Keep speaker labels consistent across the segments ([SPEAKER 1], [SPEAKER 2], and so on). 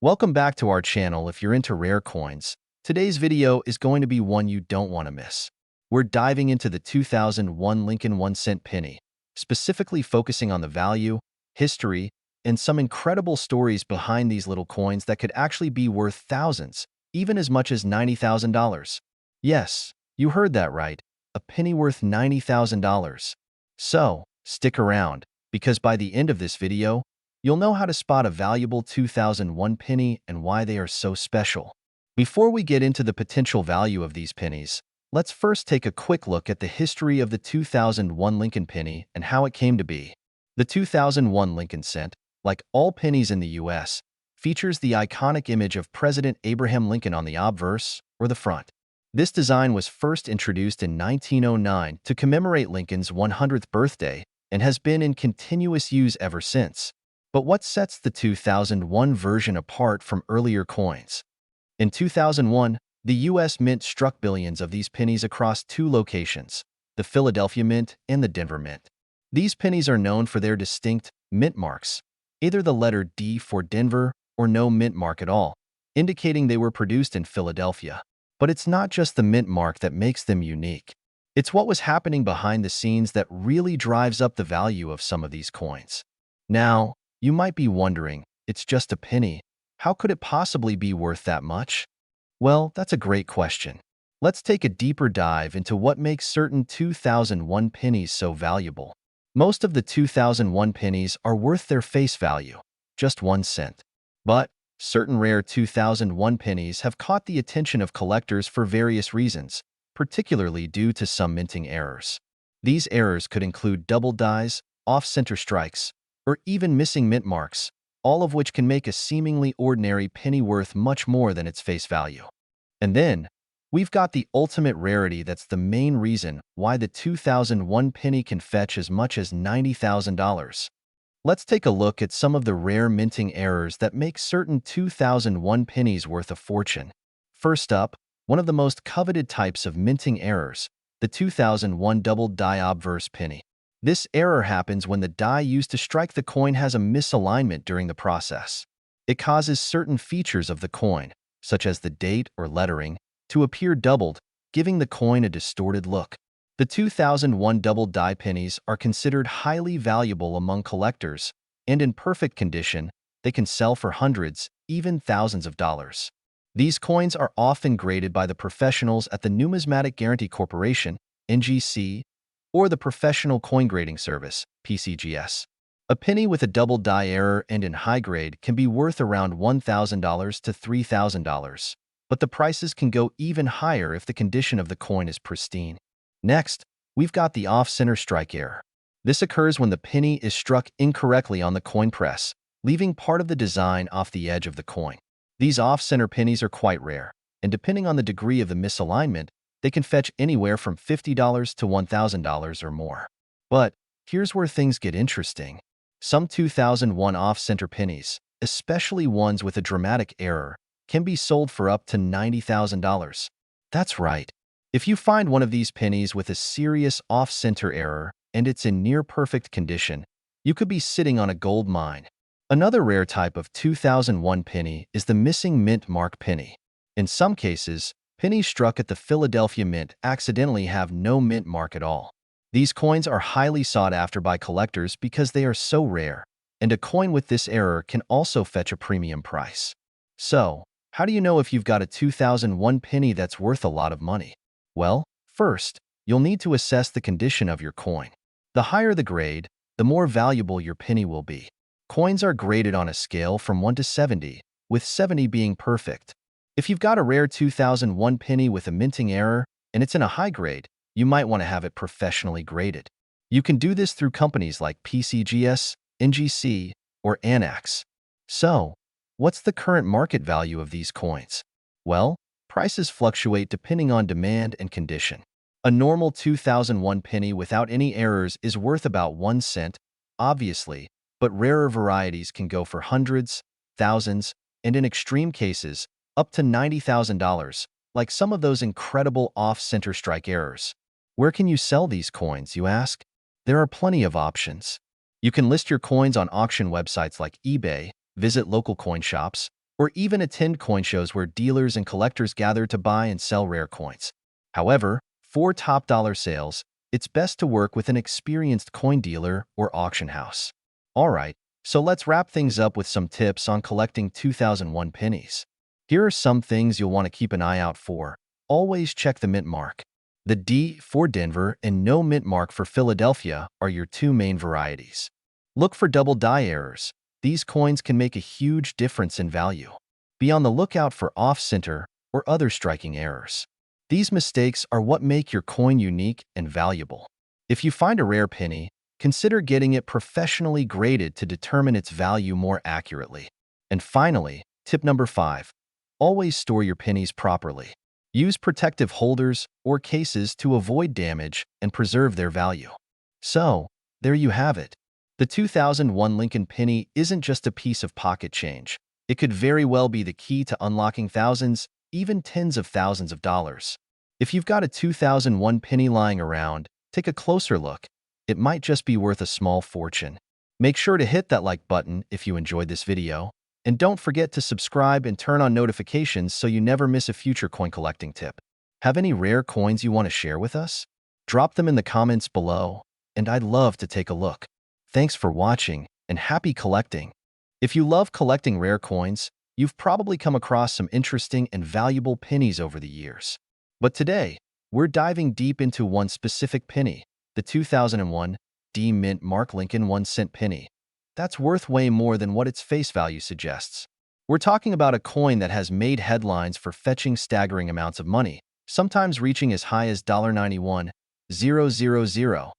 [SPEAKER 1] Welcome back to our channel if you're into rare coins. Today's video is going to be one you don't want to miss. We're diving into the 2001 Lincoln 1-cent penny, specifically focusing on the value, history, and some incredible stories behind these little coins that could actually be worth thousands, even as much as $90,000. Yes, you heard that right, a penny worth $90,000. So, stick around, because by the end of this video, you'll know how to spot a valuable 2001 penny and why they are so special. Before we get into the potential value of these pennies, let's first take a quick look at the history of the 2001 Lincoln penny and how it came to be. The 2001 Lincoln cent, like all pennies in the U.S., features the iconic image of President Abraham Lincoln on the obverse, or the front. This design was first introduced in 1909 to commemorate Lincoln's 100th birthday and has been in continuous use ever since. But what sets the 2001 version apart from earlier coins? In 2001, the U.S. Mint struck billions of these pennies across two locations, the Philadelphia Mint and the Denver Mint. These pennies are known for their distinct mint marks, either the letter D for Denver or no mint mark at all, indicating they were produced in Philadelphia. But it's not just the mint mark that makes them unique. It's what was happening behind the scenes that really drives up the value of some of these coins. Now, you might be wondering, it's just a penny. How could it possibly be worth that much? Well, that's a great question. Let's take a deeper dive into what makes certain 2001 pennies so valuable. Most of the 2001 pennies are worth their face value, just 1 cent. But certain rare 2001 pennies have caught the attention of collectors for various reasons, particularly due to some minting errors. These errors could include double dies, off-center strikes, or even missing mint marks, all of which can make a seemingly ordinary penny worth much more than its face value. And then, we've got the ultimate rarity that's the main reason why the 2001 penny can fetch as much as $90,000. Let's take a look at some of the rare minting errors that make certain 2001 pennies worth a fortune. First up, one of the most coveted types of minting errors, the 2001 double die obverse penny. This error happens when the die used to strike the coin has a misalignment during the process. It causes certain features of the coin, such as the date or lettering, to appear doubled, giving the coin a distorted look. The 2001 double die pennies are considered highly valuable among collectors, and in perfect condition, they can sell for hundreds, even thousands of dollars. These coins are often graded by the professionals at the Numismatic Guarantee Corporation, NGC, or the Professional Coin Grading Service, PCGS. A penny with a double die error and in high grade can be worth around $1,000 to $3,000, but the prices can go even higher if the condition of the coin is pristine. Next, we've got the off-center strike error. This occurs when the penny is struck incorrectly on the coin press, leaving part of the design off the edge of the coin. These off-center pennies are quite rare, and depending on the degree of the misalignment, they can fetch anywhere from $50 to $1,000 or more. But here's where things get interesting. Some 2001 off-center pennies, especially ones with a dramatic error, can be sold for up to $90,000. That's right. If you find one of these pennies with a serious off-center error and it's in near-perfect condition, you could be sitting on a gold mine. Another rare type of 2001 penny is the missing mint mark penny. In some cases, pennies struck at the Philadelphia Mint accidentally have no mint mark at all. These coins are highly sought after by collectors because they are so rare, and a coin with this error can also fetch a premium price. So, how do you know if you've got a 2001 penny that's worth a lot of money? Well, first, you'll need to assess the condition of your coin. The higher the grade, the more valuable your penny will be. Coins are graded on a scale from 1 to 70, with 70 being perfect. If you've got a rare 2001 penny with a minting error and it's in a high grade, you might want to have it professionally graded. You can do this through companies like PCGS, NGC, or Annex. So, what's the current market value of these coins? Well, prices fluctuate depending on demand and condition. A normal 2001 penny without any errors is worth about 1 cent, obviously, but rarer varieties can go for hundreds, thousands, and in extreme cases, up to $90,000, like some of those incredible off-center strike errors. Where can you sell these coins, you ask? There are plenty of options. You can list your coins on auction websites like eBay, visit local coin shops, or even attend coin shows where dealers and collectors gather to buy and sell rare coins. However, for top dollar sales, it's best to work with an experienced coin dealer or auction house. Alright, so let's wrap things up with some tips on collecting 2001 pennies. Here are some things you'll want to keep an eye out for. Always check the mint mark. The D for Denver and no mint mark for Philadelphia are your two main varieties. Look for double die errors. These coins can make a huge difference in value. Be on the lookout for off-center or other striking errors. These mistakes are what make your coin unique and valuable. If you find a rare penny, consider getting it professionally graded to determine its value more accurately. And finally, tip number 5. Always store your pennies properly. Use protective holders or cases to avoid damage and preserve their value. So, there you have it. The 2001 Lincoln penny isn't just a piece of pocket change. It could very well be the key to unlocking thousands, even tens of thousands of dollars. If you've got a 2001 penny lying around, take a closer look. It might just be worth a small fortune. Make sure to hit that like button if you enjoyed this video. And don't forget to subscribe and turn on notifications so you never miss a future coin collecting tip. Have any rare coins you want to share with us? Drop them in the comments below, and I'd love to take a look. Thanks for watching, and happy collecting! If you love collecting rare coins, you've probably come across some interesting and valuable pennies over the years. But today, we're diving deep into one specific penny, the 2001 D Mint Mark Lincoln 1-cent penny. That's worth way more than what its face value suggests. We're talking about a coin that has made headlines for fetching staggering amounts of money, sometimes reaching as high as $91,000.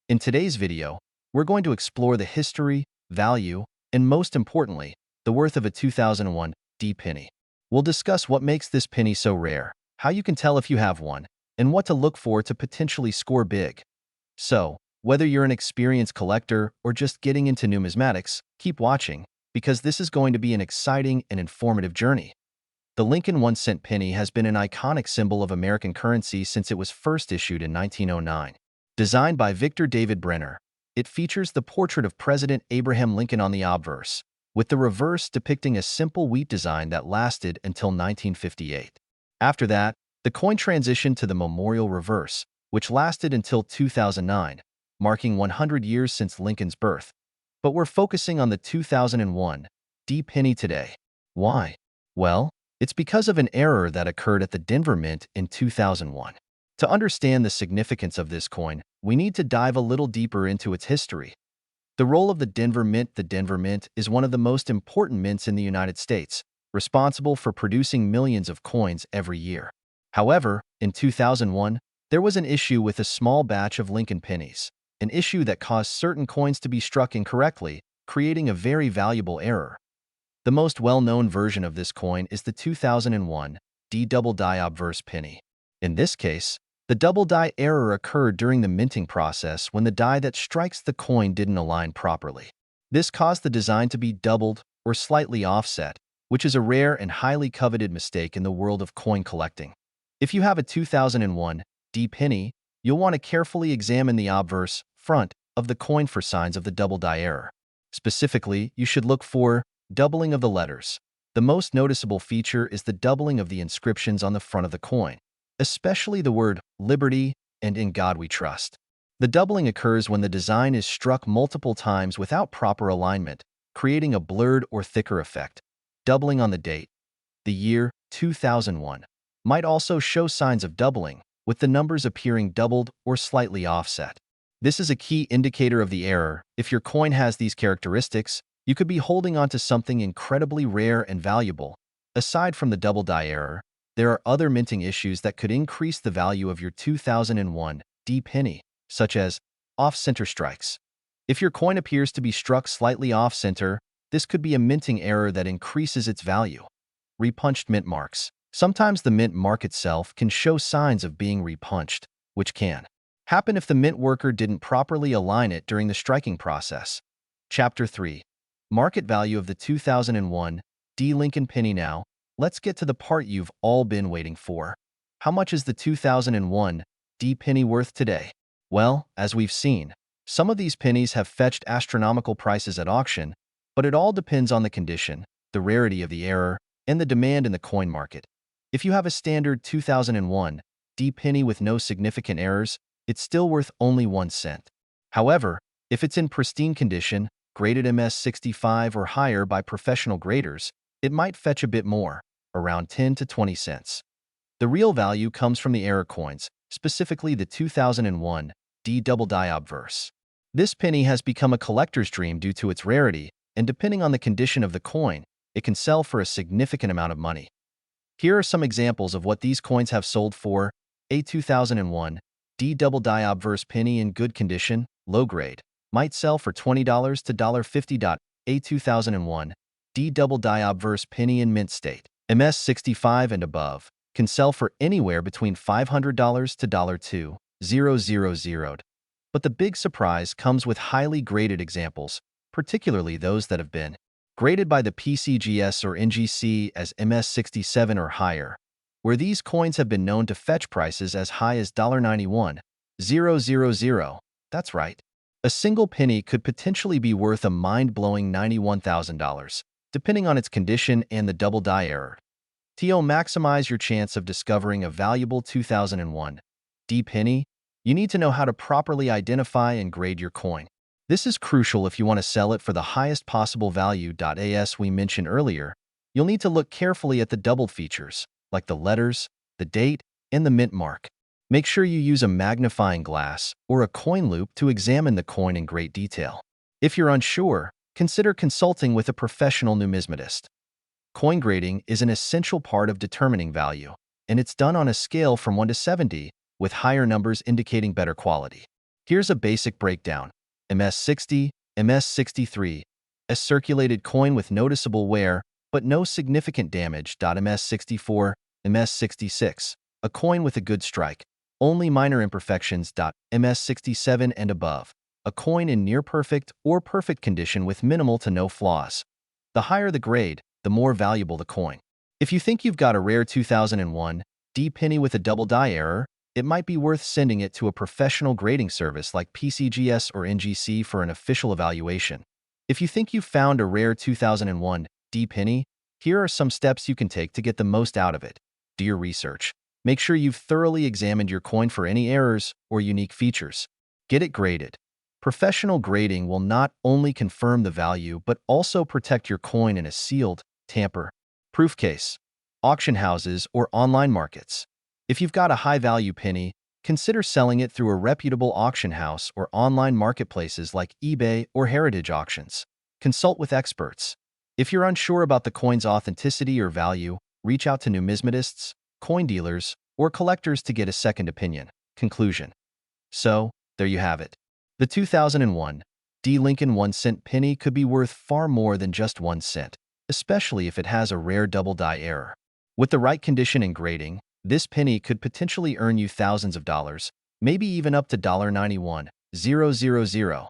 [SPEAKER 1] In today's video, we're going to explore the history, value, and most importantly, the worth of a 2001 D penny. We'll discuss what makes this penny so rare, how you can tell if you have one, and what to look for to potentially score big. So, whether you're an experienced collector or just getting into numismatics, keep watching, because this is going to be an exciting and informative journey. The Lincoln 1-cent penny has been an iconic symbol of American currency since it was first issued in 1909. Designed by Victor David Brenner, it features the portrait of President Abraham Lincoln on the obverse, with the reverse depicting a simple wheat design that lasted until 1958. After that, the coin transitioned to the memorial reverse, which lasted until 2009, marking 100 years since Lincoln's birth. But we're focusing on the 2001 D penny today. Why? Well, it's because of an error that occurred at the Denver Mint in 2001. To understand the significance of this coin, we need to dive a little deeper into its history. The role of the Denver Mint. The Denver Mint is one of the most important mints in the United States, responsible for producing millions of coins every year. However, in 2001, there was an issue with a small batch of Lincoln pennies, an issue that caused certain coins to be struck incorrectly, creating a very valuable error. The most well-known version of this coin is the 2001 D double die obverse penny. In this case, the double die error occurred during the minting process when the die that strikes the coin didn't align properly. This caused the design to be doubled or slightly offset, which is a rare and highly coveted mistake in the world of coin collecting. If you have a 2001 D penny, you'll want to carefully examine the obverse front of the coin for signs of the double die error. Specifically, you should look for doubling of the letters. The most noticeable feature is the doubling of the inscriptions on the front of the coin, especially the word liberty and in God we trust. The doubling occurs when the design is struck multiple times without proper alignment, creating a blurred or thicker effect. Doubling on the date, the year 2001, might also show signs of doubling, with the numbers appearing doubled or slightly offset. This is a key indicator of the error. If your coin has these characteristics, you could be holding onto something incredibly rare and valuable. Aside from the double die error, there are other minting issues that could increase the value of your 2001 D penny, such as off-center strikes. If your coin appears to be struck slightly off-center, this could be a minting error that increases its value. Repunched mint marks. Sometimes the mint mark itself can show signs of being repunched, which can happen if the mint worker didn't properly align it during the striking process. Chapter 3. Market value of the 2001 D Lincoln penny. Now, let's get to the part you've all been waiting for. How much is the 2001 D penny worth today? Well, as we've seen, some of these pennies have fetched astronomical prices at auction, but it all depends on the condition, the rarity of the error, and the demand in the coin market. If you have a standard 2001 D penny with no significant errors, it's still worth only 1 cent. However, if it's in pristine condition, graded MS65 or higher by professional graders, it might fetch a bit more, around 10 to 20 cents. The real value comes from the error coins, specifically the 2001 D double die obverse. This penny has become a collector's dream due to its rarity, and depending on the condition of the coin, it can sell for a significant amount of money. Here are some examples of what these coins have sold for. A 2001 D double die obverse penny in good condition, low grade, might sell for $20 to $50. A 2001 D double die obverse penny in mint state, MS65 and above, can sell for anywhere between $500 to $2,000. But the big surprise comes with highly graded examples, particularly those that have been graded by the PCGS or NGC as MS67 or higher, where these coins have been known to fetch prices as high as $91,000. That's right. A single penny could potentially be worth a mind-blowing $91,000, depending on its condition and the double die error. To maximize your chance of discovering a valuable 2001 D penny, you need to know how to properly identify and grade your coin. This is crucial if you want to sell it for the highest possible value. As we mentioned earlier, you'll need to look carefully at the doubled features, like the letters, the date, and the mint mark. Make sure you use a magnifying glass or a coin loop to examine the coin in great detail. If you're unsure, consider consulting with a professional numismatist. Coin grading is an essential part of determining value, and it's done on a scale from 1 to 70, with higher numbers indicating better quality. Here's a basic breakdown. MS60, MS63, a circulated coin with noticeable wear but no significant damage. MS64, MS66, a coin with a good strike, only minor imperfections. MS67 and above, a coin in near-perfect or perfect condition with minimal to no flaws. The higher the grade, the more valuable the coin. If you think you've got a rare 2001 D penny with a double die error, it might be worth sending it to a professional grading service like PCGS or NGC for an official evaluation. If you think you've found a rare 2001 D penny, here are some steps you can take to get the most out of it. Do your research. Make sure you've thoroughly examined your coin for any errors or unique features. Get it graded. Professional grading will not only confirm the value but also protect your coin in a sealed, tamper-proof case. Auction houses or online markets. If you've got a high-value penny, consider selling it through a reputable auction house or online marketplaces like eBay or Heritage Auctions. Consult with experts. If you're unsure about the coin's authenticity or value, reach out to numismatists, coin dealers, or collectors to get a second opinion. Conclusion. So, there you have it. The 2001 D Lincoln 1-cent penny could be worth far more than just 1 cent, especially if it has a rare double die error. With the right condition and grading, this penny could potentially earn you thousands of dollars, maybe even up to $91,000.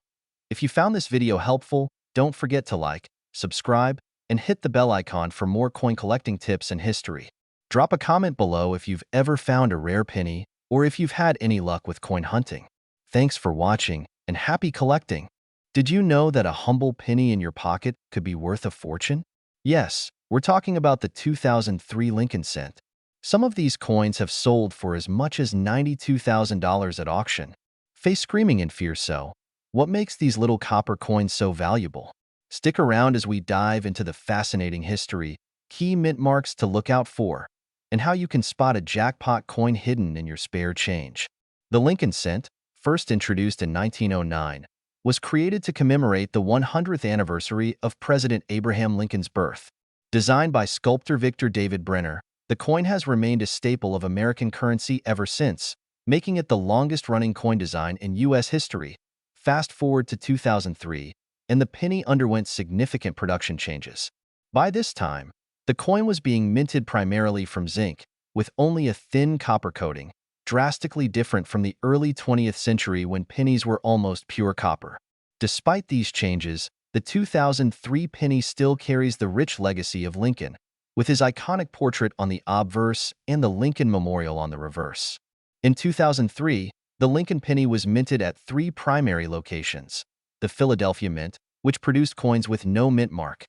[SPEAKER 1] If you found this video helpful, don't forget to like, subscribe, and hit the bell icon for more coin collecting tips and history. Drop a comment below if you've ever found a rare penny or if you've had any luck with coin hunting. Thanks for watching and happy collecting! Did you know that a humble penny in your pocket could be worth a fortune? Yes, we're talking about the 2003 Lincoln cent. Some of these coins have sold for as much as $92,000 at auction. Face screaming in fear. So, what makes these little copper coins so valuable? Stick around as we dive into the fascinating history, key mint marks to look out for, and how you can spot a jackpot coin hidden in your spare change. The Lincoln cent, first introduced in 1909, was created to commemorate the 100th anniversary of President Abraham Lincoln's birth. Designed by sculptor Victor David Brenner, the coin has remained a staple of American currency ever since, making it the longest-running coin design in U.S. history. Fast forward to 2003, and the penny underwent significant production changes. By this time, the coin was being minted primarily from zinc, with only a thin copper coating, drastically different from the early 20th century when pennies were almost pure copper. Despite these changes, the 2003 penny still carries the rich legacy of Lincoln, with his iconic portrait on the obverse and the Lincoln Memorial on the reverse. In 2003, the Lincoln penny was minted at 3 primary locations: the Philadelphia Mint, which produced coins with no mint mark;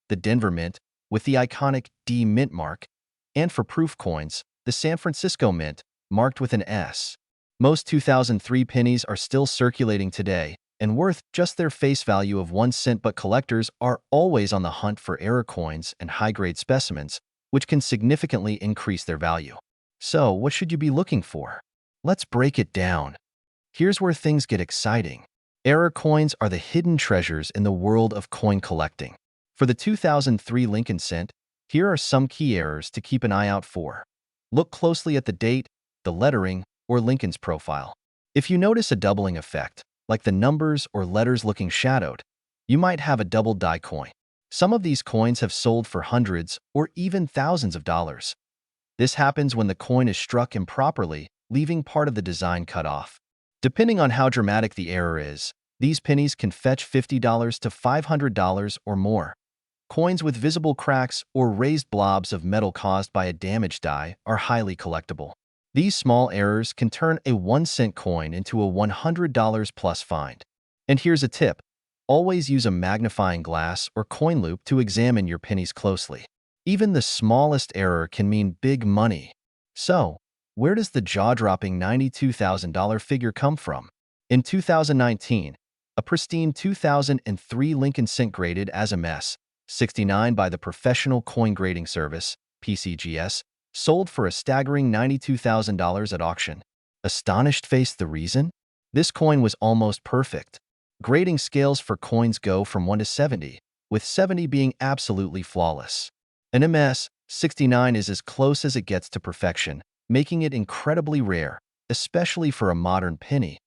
[SPEAKER 1] the Denver Mint, with the iconic D mint mark, and for proof coins, the San Francisco Mint, marked with an S. Most 2003 pennies are still circulating today and worth just their face value of 1 cent, but collectors are always on the hunt for error coins and high-grade specimens, which can significantly increase their value. So, what should you be looking for? Let's break it down. Here's where things get exciting. Error coins are the hidden treasures in the world of coin collecting. For the 2003 Lincoln cent, here are some key errors to keep an eye out for. Look closely at the date, the lettering, or Lincoln's profile. If you notice a doubling effect, like the numbers or letters looking shadowed, you might have a double die coin. Some of these coins have sold for hundreds or even thousands of dollars. This happens when the coin is struck improperly, leaving part of the design cut off. Depending on how dramatic the error is, these pennies can fetch $50 to $500 or more. Coins with visible cracks or raised blobs of metal caused by a damaged die are highly collectible. These small errors can turn a 1-cent coin into a $100 plus find. And here's a tip. Always use a magnifying glass or coin loop to examine your pennies closely. Even the smallest error can mean big money. So, where does the jaw-dropping $92,000 figure come from? In 2019, a pristine 2003 Lincoln cent graded as a mess, 69 by the Professional Coin Grading Service, PCGS, sold for a staggering $92,000 at auction. Astonished faced the reason? This coin was almost perfect. Grading scales for coins go from 1 to 70, with 70 being absolutely flawless. An MS 69 is as close as it gets to perfection, making it incredibly rare, especially for a modern penny.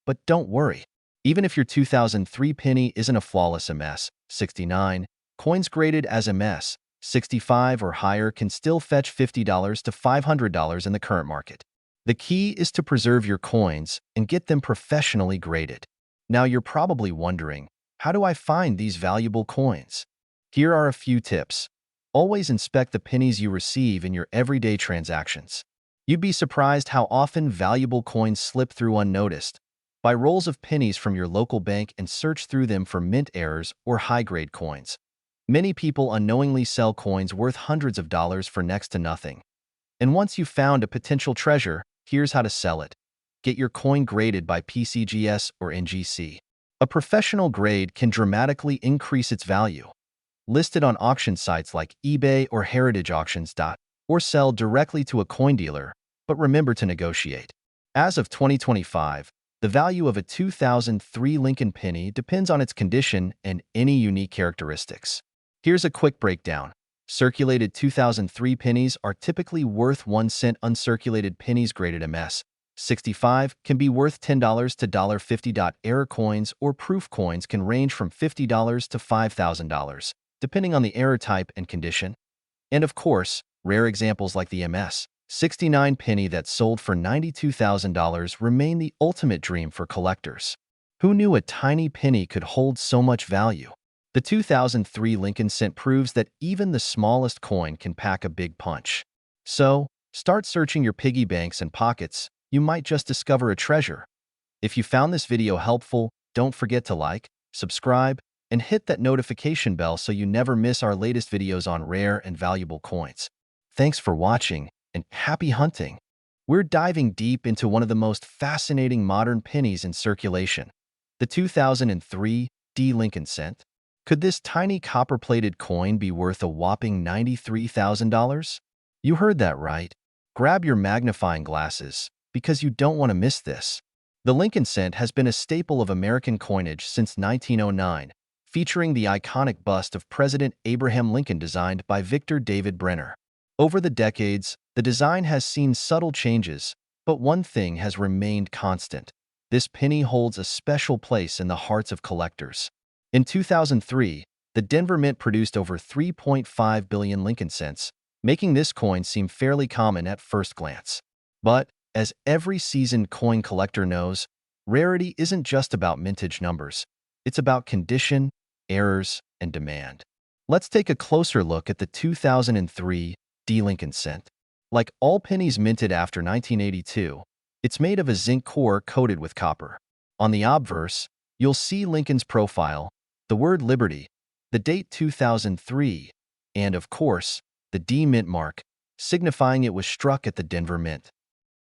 [SPEAKER 1] But don't worry. Even if your 2003 penny isn't a flawless MS 69, coins graded as MS 65 or higher can still fetch $50 to $500 in the current market. The key is to preserve your coins and get them professionally graded. Now you're probably wondering, how do I find these valuable coins? Here are a few tips. Always inspect the pennies you receive in your everyday transactions. You'd be surprised how often valuable coins slip through unnoticed. Buy rolls of pennies from your local bank and search through them for mint errors or high-grade coins. Many people unknowingly sell coins worth hundreds of dollars for next to nothing. And once you've found a potential treasure, here's how to sell it. Get your coin graded by PCGS or NGC. A professional grade can dramatically increase its value. List it on auction sites like eBay or Heritage Auctions. Or sell directly to a coin dealer, but remember to negotiate. As of 2025, the value of a 2003 Lincoln penny depends on its condition and any unique characteristics. Here's a quick breakdown. Circulated 2003 pennies are typically worth 1 cent. Uncirculated pennies graded MS 65 can be worth $10 to $50. Error coins or proof coins can range from $50 to $5,000, depending on the error type and condition. And of course, rare examples like the MS 69 penny that sold for $92,000 remain the ultimate dream for collectors. Who knew a tiny penny could hold so much value? The 2003 Lincoln cent proves that even the smallest coin can pack a big punch. So, start searching your piggy banks and pockets. You might just discover a treasure. If you found this video helpful, don't forget to like, subscribe, and hit that notification bell so you never miss our latest videos on rare and valuable coins. Thanks for watching, and happy hunting! We're diving deep into one of the most fascinating modern pennies in circulation, the 2003 D Lincoln cent. Could this tiny copper-plated coin be worth a whopping $93,000? You heard that right. Grab your magnifying glasses, because you don't want to miss this. The Lincoln cent has been a staple of American coinage since 1909, featuring the iconic bust of President Abraham Lincoln designed by Victor David Brenner. Over the decades, the design has seen subtle changes, but one thing has remained constant. This penny holds a special place in the hearts of collectors. In 2003, the Denver Mint produced over 3.5 billion Lincoln cents, making this coin seem fairly common at first glance. But, as every seasoned coin collector knows, rarity isn't just about mintage numbers. It's about condition, errors, and demand. Let's take a closer look at the 2003 D Lincoln cent. Like all pennies minted after 1982, it's made of a zinc core coated with copper. On the obverse, you'll see Lincoln's profile, the word Liberty, the date 2003, and, of course, the D mint mark, signifying it was struck at the Denver Mint.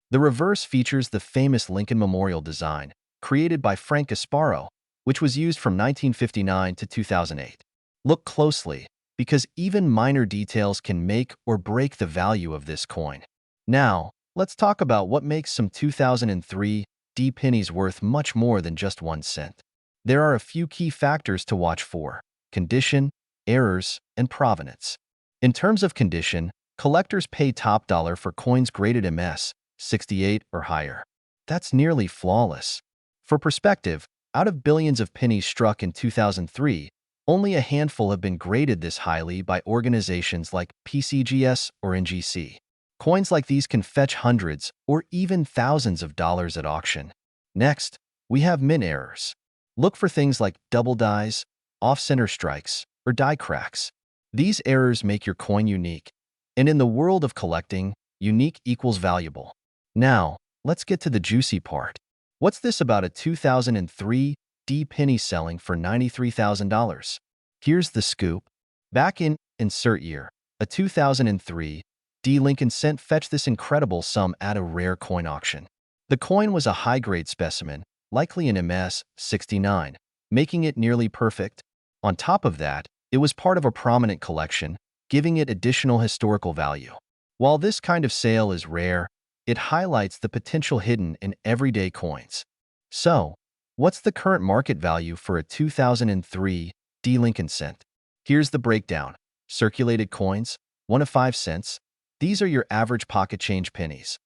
[SPEAKER 1] The reverse features the famous Lincoln Memorial design, created by Frank Gasparo, which was used from 1959 to 2008. Look closely, because even minor details can make or break the value of this coin. Now, let's talk about what makes some 2003 D pennies worth much more than just 1 cent. There are a few key factors to watch for: condition, errors, and provenance. In terms of condition, collectors pay top dollar for coins graded MS 68 or higher. That's nearly flawless. For perspective, out of billions of pennies struck in 2003, only a handful have been graded this highly by organizations like PCGS or NGC. Coins like these can fetch hundreds or even thousands of dollars at auction. Next, we have mint errors. Look for things like double dies, off-center strikes, or die cracks. These errors make your coin unique, and in the world of collecting, unique equals valuable. Now, let's get to the juicy part. What's this about a 2003 D penny selling for $93,000? Here's the scoop. Back in insert year, a 2003 D Lincoln cent fetched this incredible sum at a rare coin auction. The coin was a high-grade specimen, likely an MS 69, making it nearly perfect. On top of that, it was part of a prominent collection, giving it additional historical value. While this kind of sale is rare, it highlights the potential hidden in everyday coins. So, what's the current market value for a 2003 D Lincoln cent? Here's the breakdown. Circulated coins, 1 to 5 cents. These are your average pocket change pennies.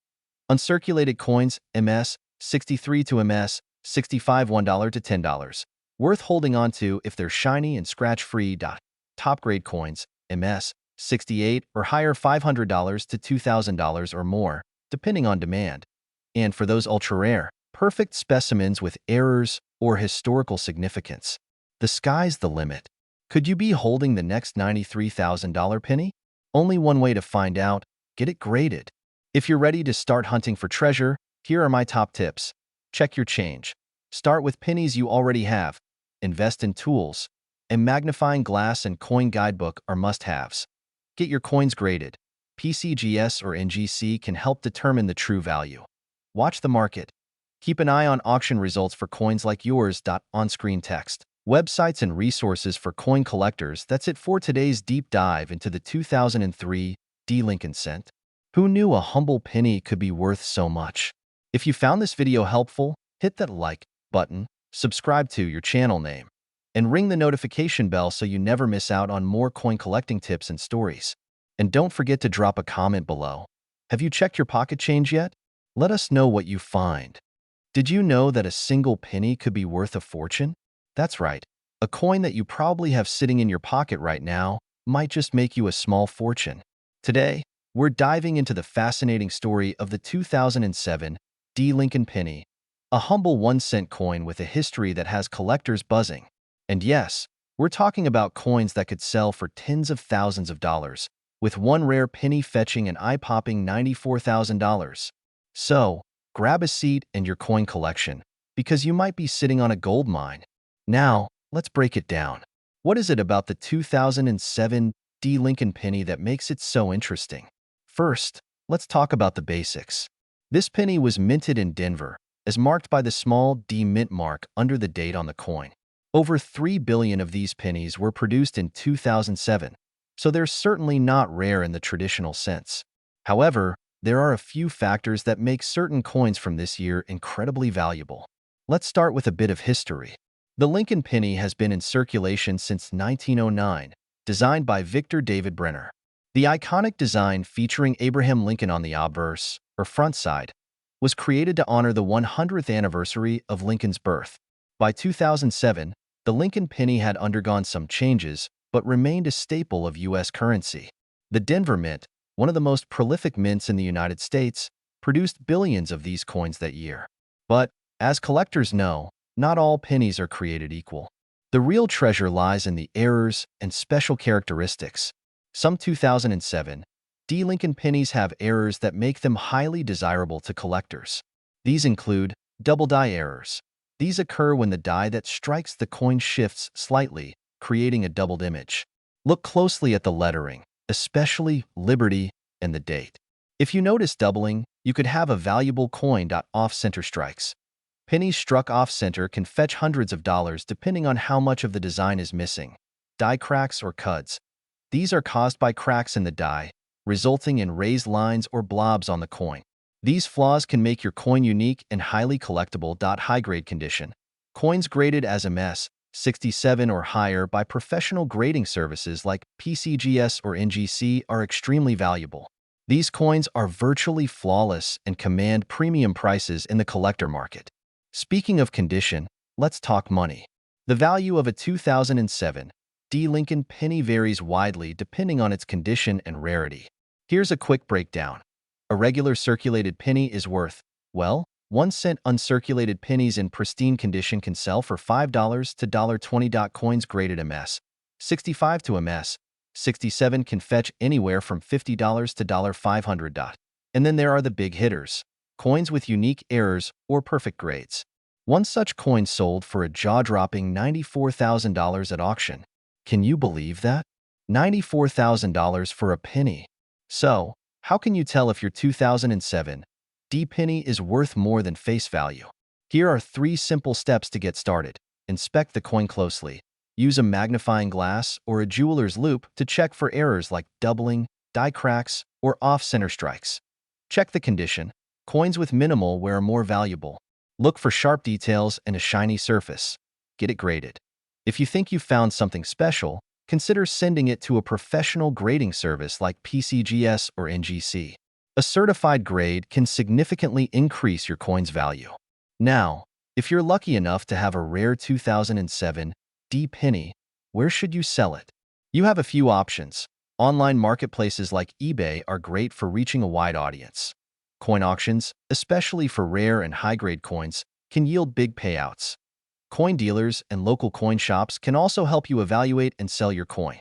[SPEAKER 1] Uncirculated coins, MS 63 to MS 65, $1 to $10. Worth holding on to if they're shiny and scratch-free. Top-grade coins, MS 68 or higher, $500 to $2,000 or more, depending on demand. And for those ultra-rare, perfect specimens with errors or historical significance, the sky's the limit. Could you be holding the next $93,000 penny? Only one way to find out: get it graded. If you're ready to start hunting for treasure, here are my top tips. Check your change. Start with pennies you already have. Invest in tools. A magnifying glass and coin guidebook are must-haves. Get your coins graded. PCGS or NGC can help determine the true value. Watch the market. Keep an eye on auction results for coins like yours. On-screen text, websites, and resources for coin collectors. That's it for today's deep dive into the 2003 D Lincoln cent. Who knew a humble penny could be worth so much? If you found this video helpful, hit that like button, subscribe to your channel name, and ring the notification bell so you never miss out on more coin collecting tips and stories. And don't forget to drop a comment below. Have you checked your pocket change yet? Let us know what you find. Did you know that a single penny could be worth a fortune? That's right. A coin that you probably have sitting in your pocket right now might just make you a small fortune. Today, we're diving into the fascinating story of the 2007 D Lincoln penny, a humble 1-cent coin with a history that has collectors buzzing. And yes, we're talking about coins that could sell for tens of thousands of dollars, with one rare penny fetching an eye-popping $94,000. So, grab a seat in your coin collection, because you might be sitting on a gold mine. Now, let's break it down. What is it about the 2007 D Lincoln penny that makes it so interesting? First, let's talk about the basics. This penny was minted in Denver, as marked by the small D mint mark under the date on the coin. Over 3 billion of these pennies were produced in 2007, so they're certainly not rare in the traditional sense. However, there are a few factors that make certain coins from this year incredibly valuable. Let's start with a bit of history. The Lincoln penny has been in circulation since 1909, designed by Victor David Brenner. The iconic design featuring Abraham Lincoln on the obverse, or front side, was created to honor the 100th anniversary of Lincoln's birth. By 2007, the Lincoln penny had undergone some changes, but remained a staple of U.S. currency. The Denver Mint, one of the most prolific mints in the United States, produced billions of these coins that year. But, as collectors know, not all pennies are created equal. The real treasure lies in the errors and special characteristics. Some 2007 D Lincoln pennies have errors that make them highly desirable to collectors. These include double die errors. These occur when the die that strikes the coin shifts slightly, creating a doubled image. Look closely at the lettering, especially Liberty and the date. If you notice doubling, you could have a valuable coin. Off-center strikes. Pennies struck off-center can fetch hundreds of dollars depending on how much of the design is missing. Die cracks or cuds. These are caused by cracks in the die, resulting in raised lines or blobs on the coin. These flaws can make your coin unique and highly collectible. High-grade condition. Coins graded as MS 67 or higher by professional grading services like PCGS or NGC are extremely valuable. These coins are virtually flawless and command premium prices in the collector market. Speaking of condition, let's talk money. The value of a 2007 D. Lincoln penny varies widely depending on its condition and rarity. Here's a quick breakdown. A regular circulated penny is worth, well, 1 cent. Uncirculated pennies in pristine condition can sell for $5 to $20. Coins graded MS 65 to MS 67 can fetch anywhere from $50 to $500. And then there are the big hitters, coins with unique errors or perfect grades. One such coin sold for a jaw-dropping $94,000 at auction. Can you believe that? $94,000 for a penny. So, how can you tell if your 2007 D penny is worth more than face value? Here are 3 simple steps to get started. Inspect the coin closely. Use a magnifying glass or a jeweler's loupe to check for errors like doubling, die cracks, or off-center strikes. Check the condition. Coins with minimal wear are more valuable. Look for sharp details and a shiny surface. Get it graded. If you think you've found something special, consider sending it to a professional grading service like PCGS or NGC. A certified grade can significantly increase your coin's value. Now, if you're lucky enough to have a rare 2007 D penny, where should you sell it? You have a few options. Online marketplaces like eBay are great for reaching a wide audience. Coin auctions, especially for rare and high-grade coins, can yield big payouts. Coin dealers and local coin shops can also help you evaluate and sell your coin.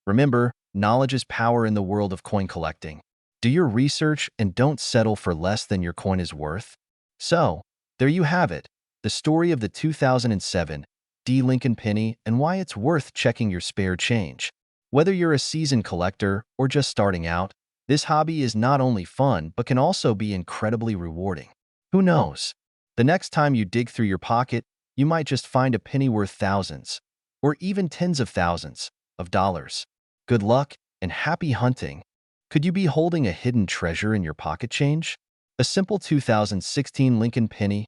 [SPEAKER 1] Remember, knowledge is power in the world of coin collecting. Do your research and don't settle for less than your coin is worth. So, there you have it, the story of the 2007 D. Lincoln penny and why it's worth checking your spare change. Whether you're a seasoned collector or just starting out, this hobby is not only fun but can also be incredibly rewarding. Who knows? The next time you dig through your pocket, you might just find a penny worth thousands, or even tens of thousands, of dollars. Good luck and happy hunting! Could you be holding a hidden treasure in your pocket change? A simple 2016 Lincoln penny?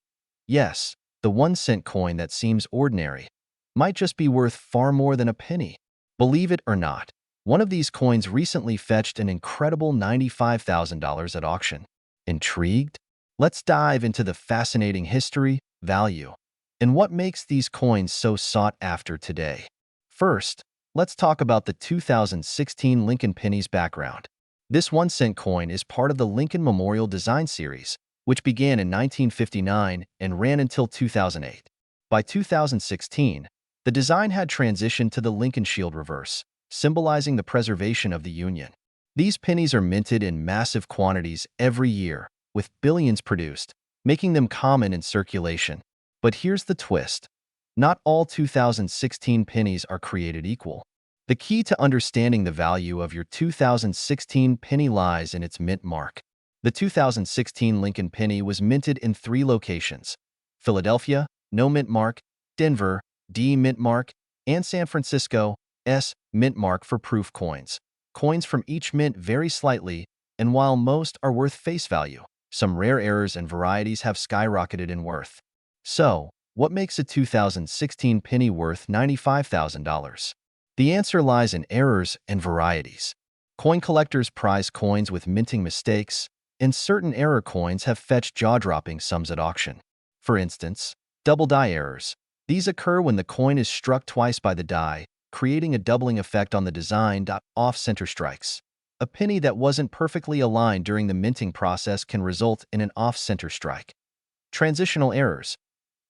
[SPEAKER 1] Yes, the 1 cent coin that seems ordinary might just be worth far more than a penny. Believe it or not, one of these coins recently fetched an incredible $95,000 at auction. Intrigued? Let's dive into the fascinating history, value, and what makes these coins so sought after today. First, let's talk about the 2016 Lincoln penny's background. This 1 cent coin is part of the Lincoln Memorial Design Series, which began in 1959 and ran until 2008. By 2016, the design had transitioned to the Lincoln Shield reverse, symbolizing the preservation of the Union. These pennies are minted in massive quantities every year, with billions produced, making them common in circulation. But here's the twist. Not all 2016 pennies are created equal. The key to understanding the value of your 2016 penny lies in its mint mark. The 2016 Lincoln penny was minted in 3 locations: Philadelphia, no mint mark; Denver, D mint mark; and San Francisco, S mint mark for proof coins. Coins from each mint vary slightly, and while most are worth face value, some rare errors and varieties have skyrocketed in worth. So, what makes a 2016 penny worth $95,000? The answer lies in errors and varieties. Coin collectors prize coins with minting mistakes, and certain error coins have fetched jaw-dropping sums at auction. For instance, double die errors. These occur when the coin is struck twice by the die, creating a doubling effect on the design. Off-center strikes. A penny that wasn't perfectly aligned during the minting process can result in an off-center strike. Transitional errors.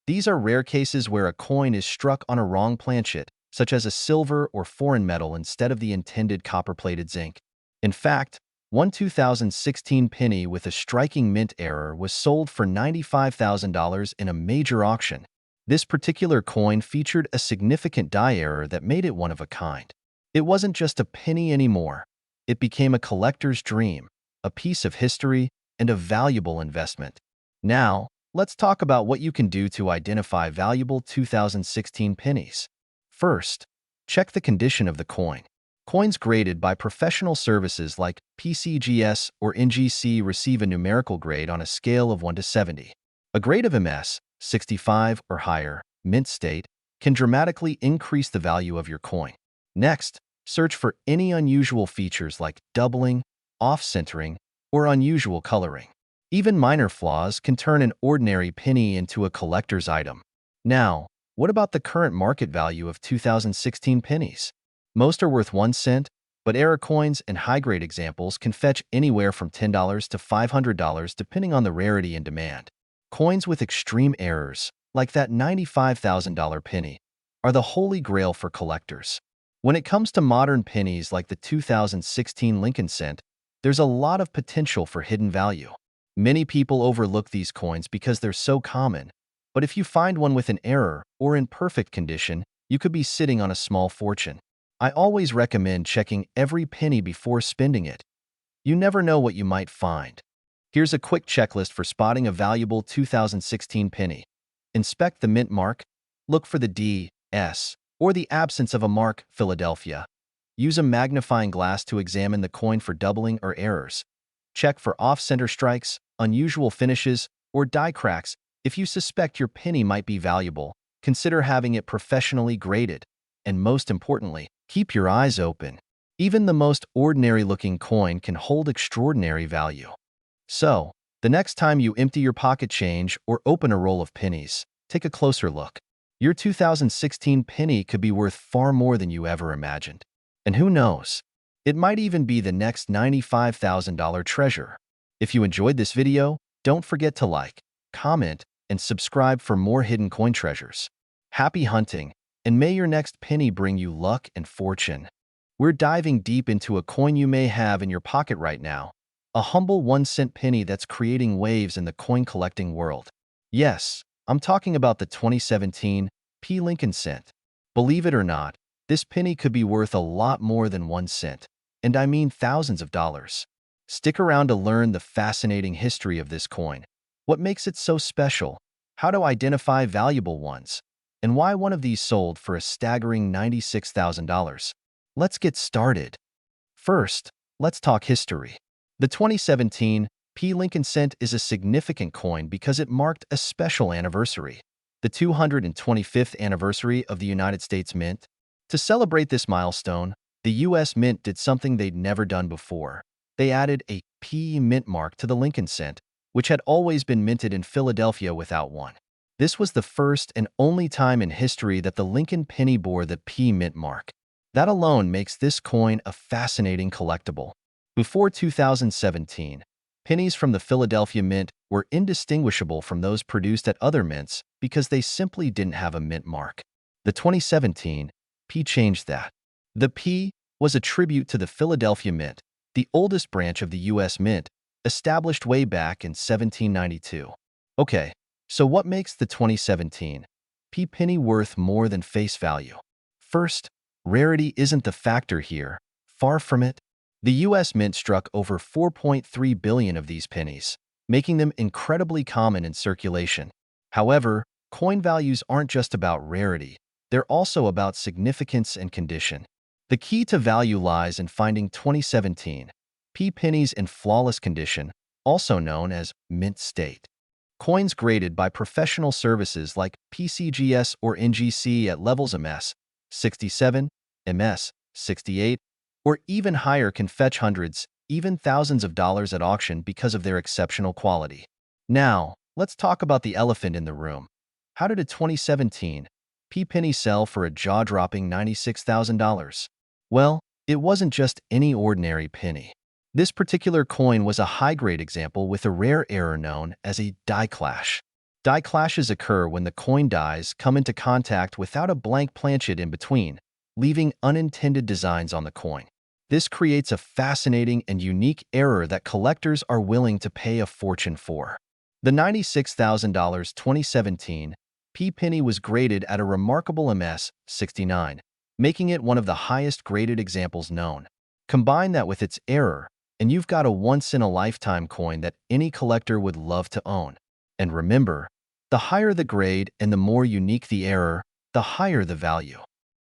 [SPEAKER 1] These are rare cases where a coin is struck on a wrong planchet, such as a silver or foreign metal instead of the intended copper-plated zinc. In fact, one 2016 penny with a striking mint error was sold for $95,000 in a major auction. This particular coin featured a significant die error that made it one of a kind. It wasn't just a penny anymore. It became a collector's dream, a piece of history, and a valuable investment. Now, let's talk about what you can do to identify valuable 2016 pennies. First, check the condition of the coin. Coins graded by professional services like PCGS or NGC receive a numerical grade on a scale of 1 to 70. A grade of MS, 65 or higher, mint state, can dramatically increase the value of your coin. Next, search for any unusual features like doubling, off-centering, or unusual coloring. Even minor flaws can turn an ordinary penny into a collector's item. Now, what about the current market value of 2016 pennies? Most are worth 1 cent, but error coins and high-grade examples can fetch anywhere from $10 to $500 depending on the rarity and demand. Coins with extreme errors, like that $95,000 penny, are the holy grail for collectors. When it comes to modern pennies like the 2016 Lincoln cent, there's a lot of potential for hidden value. Many people overlook these coins because they're so common, but if you find one with an error or in perfect condition, you could be sitting on a small fortune. I always recommend checking every penny before spending it. You never know what you might find. Here's a quick checklist for spotting a valuable 2016 penny. Inspect the mint mark. Look for the D, S, or the absence of a mark, Philadelphia. Use a magnifying glass to examine the coin for doubling or errors. Check for off-center strikes, unusual finishes, or die cracks. If you suspect your penny might be valuable, consider having it professionally graded. And most importantly, keep your eyes open. Even the most ordinary-looking coin can hold extraordinary value. So, the next time you empty your pocket change or open a roll of pennies, take a closer look. Your 2016 penny could be worth far more than you ever imagined. And who knows? It might even be the next $95,000 treasure. If you enjoyed this video, don't forget to like, comment, and subscribe for more hidden coin treasures. Happy hunting, and may your next penny bring you luck and fortune. We're diving deep into a coin you may have in your pocket right now, a humble 1-cent penny that's creating waves in the coin collecting world. Yes, I'm talking about the 2017 P. Lincoln cent. Believe it or not, this penny could be worth a lot more than 1 cent, and I mean thousands of dollars. Stick around to learn the fascinating history of this coin, what makes it so special, how to identify valuable ones, and why one of these sold for a staggering $96,000. Let's get started. First, let's talk history. The 2017 P. Lincoln cent is a significant coin because it marked a special anniversary, the 225th anniversary of the United States Mint. To celebrate this milestone, the U.S. Mint did something they'd never done before. They added a P mint mark to the Lincoln cent, which had always been minted in Philadelphia without one. This was the first and only time in history that the Lincoln penny bore the P mint mark. That alone makes this coin a fascinating collectible. Before 2017, pennies from the Philadelphia Mint were indistinguishable from those produced at other mints because they simply didn't have a mint mark. The 2017 P changed that. The P was a tribute to the Philadelphia Mint, the oldest branch of the U.S. Mint, established way back in 1792. Okay, so what makes the 2017 P penny worth more than face value? First, rarity isn't the factor here. Far from it. The U.S. Mint struck over 4.3 billion of these pennies, making them incredibly common in circulation. However, coin values aren't just about rarity. They're also about significance and condition. The key to value lies in finding 2017 P pennies in flawless condition, also known as mint state. Coins graded by professional services like PCGS or NGC at levels MS 67, MS 68, or even higher can fetch hundreds, even thousands of dollars at auction because of their exceptional quality. Now, let's talk about the elephant in the room. How did a 2017 P penny sell for a jaw-dropping $96,000? Well, it wasn't just any ordinary penny. This particular coin was a high-grade example with a rare error known as a die clash. Die clashes occur when the coin dies come into contact without a blank planchet in between, leaving unintended designs on the coin. This creates a fascinating and unique error that collectors are willing to pay a fortune for. The $96,000 2017 P penny was graded at a remarkable MS 69, making it one of the highest graded examples known. Combine that with its error, and you've got a once-in-a-lifetime coin that any collector would love to own. And remember, the higher the grade and the more unique the error, the higher the value.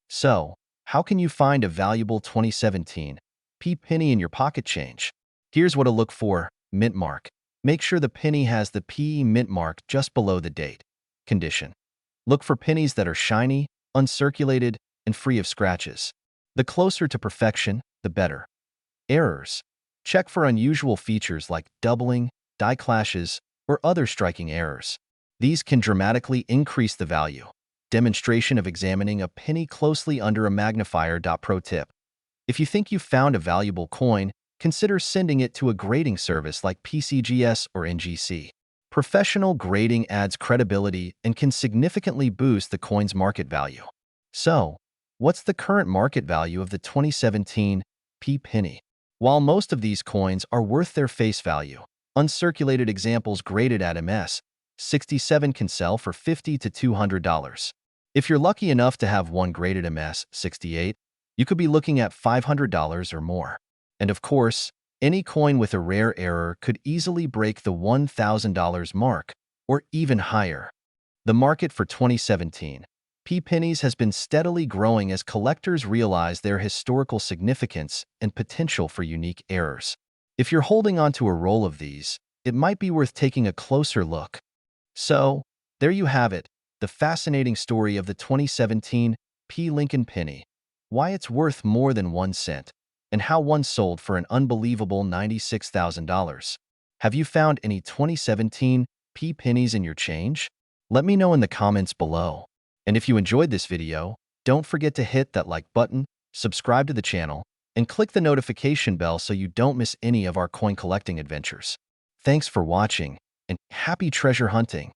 [SPEAKER 1] So, how can you find a valuable 2017 P penny in your pocket change? Here's what to look for: mint mark. Make sure the penny has the PE mint mark just below the date. Condition. Look for pennies that are shiny, uncirculated, and free of scratches. The closer to perfection, the better. Errors. Check for unusual features like doubling, die clashes, or other striking errors. These can dramatically increase the value. Demonstration of examining a penny closely under a magnifier. Pro tip. If you think you've found a valuable coin, consider sending it to a grading service like PCGS or NGC. Professional grading adds credibility and can significantly boost the coin's market value. So, what's the current market value of the 2017 P penny? While most of these coins are worth their face value, uncirculated examples graded at MS-67 can sell for $50 to $200. If you're lucky enough to have one graded MS-68, you could be looking at $500 or more. And of course, any coin with a rare error could easily break the $1,000 mark, or even higher. The market for 2017 P pennies has been steadily growing as collectors realize their historical significance and potential for unique errors. If you're holding on to a roll of these, it might be worth taking a closer look. So, there you have it, the fascinating story of the 2017 P Lincoln penny, why it's worth more than 1 cent, and how one sold for an unbelievable $96,000. Have you found any 2017 P pennies in your change? Let me know in the comments below. And if you enjoyed this video, don't forget to hit that like button, subscribe to the channel, and click the notification bell so you don't miss any of our coin collecting adventures. Thanks for watching, and happy treasure hunting!